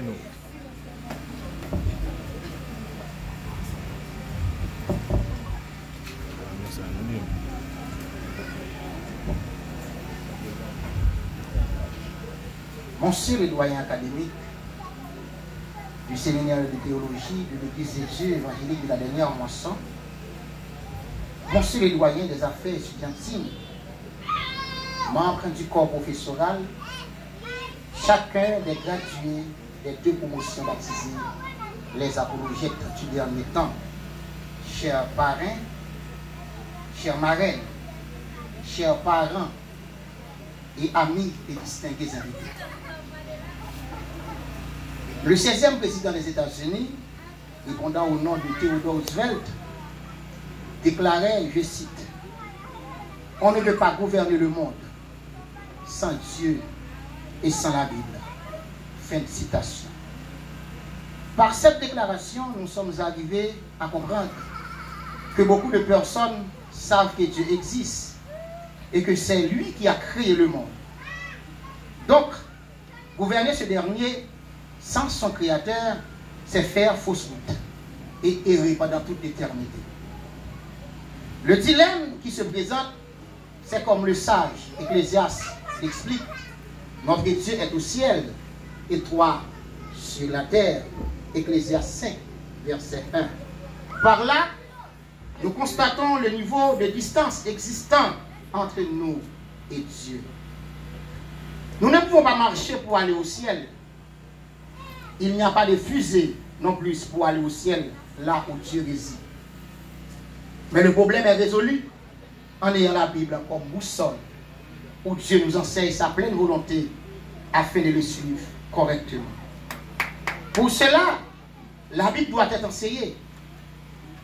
nous. Monsieur le doyen académique du séminaire de théologie de l'Église des Dieux évangélique de la dernière moisson, monsieur le doyen des affaires étudiantines, membre du corps professoral, chacun des gradués des 2 promotions baptisées, les apologètes du dernier temps, chers parrains, chers marraines, chers parents et amis et distingués invités. Le 16e président des États-Unis, répondant au nom de Theodore Roosevelt, déclarait, je cite, « On ne peut pas gouverner le monde sans Dieu et sans la Bible. » Fin de citation. Par cette déclaration, nous sommes arrivés à comprendre que beaucoup de personnes savent que Dieu existe et que c'est lui qui a créé le monde. Donc, gouverner ce dernier sans son créateur, c'est faire fausse route et errer pendant toute l'éternité. Le dilemme qui se présente, c'est comme le sage Ecclésiaste l'explique. Notre Dieu est au ciel et toi sur la terre. Ecclésiaste 5, verset 1. Par là, nous constatons le niveau de distance existant entre nous et Dieu. Nous ne pouvons pas marcher pour aller au ciel. Il n'y a pas de fusée non plus pour aller au ciel, là où Dieu réside. Mais le problème est résolu en ayant la Bible comme boussole, où Dieu nous enseigne sa pleine volonté afin de le suivre correctement. Pour cela, la Bible doit être enseignée.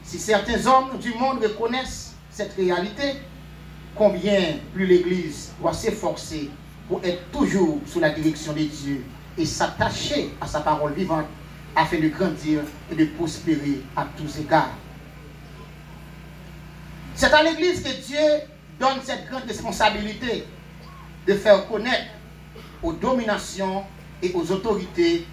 Si certains hommes du monde reconnaissent cette réalité, combien plus l'Église doit s'efforcer pour être toujours sous la direction de Dieu et s'attacher à sa parole vivante afin de grandir et de prospérer à tous égards. C'est à l'Église que Dieu donne cette grande responsabilité de faire connaître aux dominations et aux autorités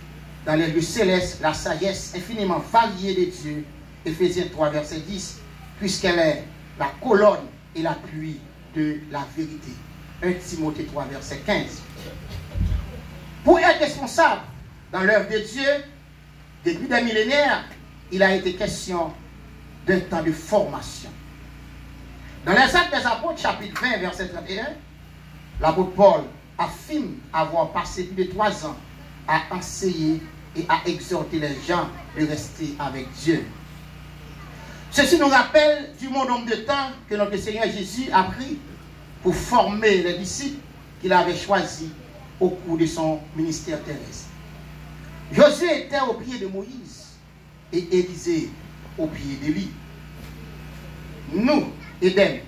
dans les lieux célestes la sagesse infiniment variée de Dieu, Éphésiens 3, verset 10, puisqu'elle est la colonne et l'appui de la vérité. 1 Timothée 3, verset 15. Pour être responsable dans l'œuvre de Dieu, depuis des millénaires, il a été question d'un temps de formation. Dans les Actes des Apôtres, chapitre 20, verset 31, l'apôtre Paul affirme avoir passé plus de 3 ans à enseigner et à exhorter les gens de rester avec Dieu. Ceci nous rappelle du bon nombre de temps que notre Seigneur Jésus a pris pour former les disciples qu'il avait choisis au cours de son ministère terrestre. Josué était au pied de Moïse et Élisée au pied d'Élie. Nous, Éden,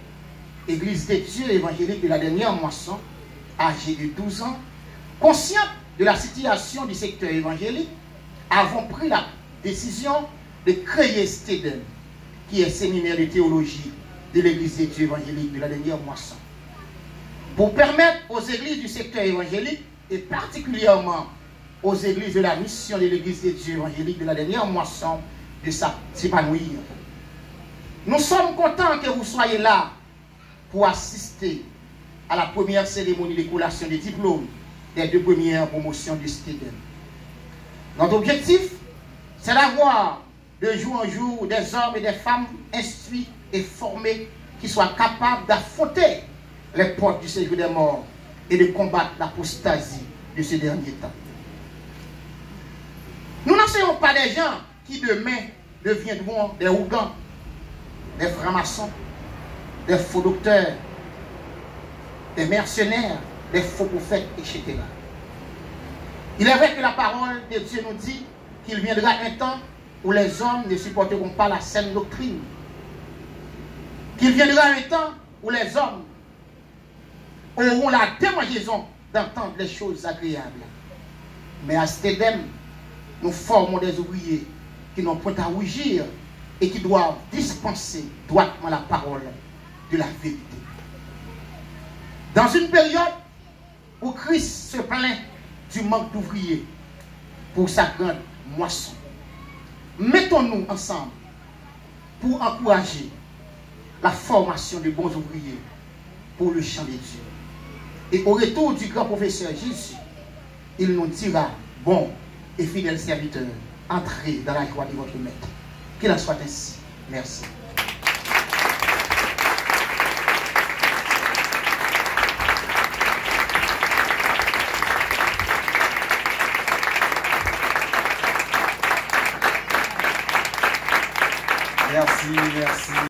Église des dieux évangéliques de la dernière moisson, âgés de 12 ans, conscients de la situation du secteur évangélique, avons pris la décision de créer cet Éden, qui est séminaire de théologie de l'Église des dieux évangéliques de la dernière moisson, pour permettre aux églises du secteur évangélique, et particulièrement aux églises de la mission de l'Église des dieux évangéliques de la dernière moisson, de s'épanouir. Nous sommes contents que vous soyez là pour assister à la première cérémonie de collation des diplômes des 2 premières promotions du Steden. Notre objectif, c'est d'avoir de jour en jour des hommes et des femmes instruits et formés qui soient capables d'affronter les portes du séjour des morts et de combattre l'apostasie de ce dernier temps. Nous n'enseignons pas des gens qui demain deviendront des hougans, des francs-maçons, des faux docteurs, des mercenaires, des faux prophètes, etc. Il est vrai que la parole de Dieu nous dit qu'il viendra un temps où les hommes ne supporteront pas la saine doctrine. Qu'il viendra un temps où les hommes auront la démangeaison d'entendre les choses agréables. Mais à Stedem, nous formons des ouvriers qui n'ont point à rougir et qui doivent dispenser droitement la parole de la vérité. Dans une période où Christ se plaint du manque d'ouvriers, pour sa grande moisson. Mettons-nous ensemble pour encourager la formation de bons ouvriers pour le champ de Dieu. Et au retour du grand professeur Jésus, il nous dira, bon et fidèle serviteur, entrez dans la joie de votre maître. Qu'il en soit ainsi. Merci.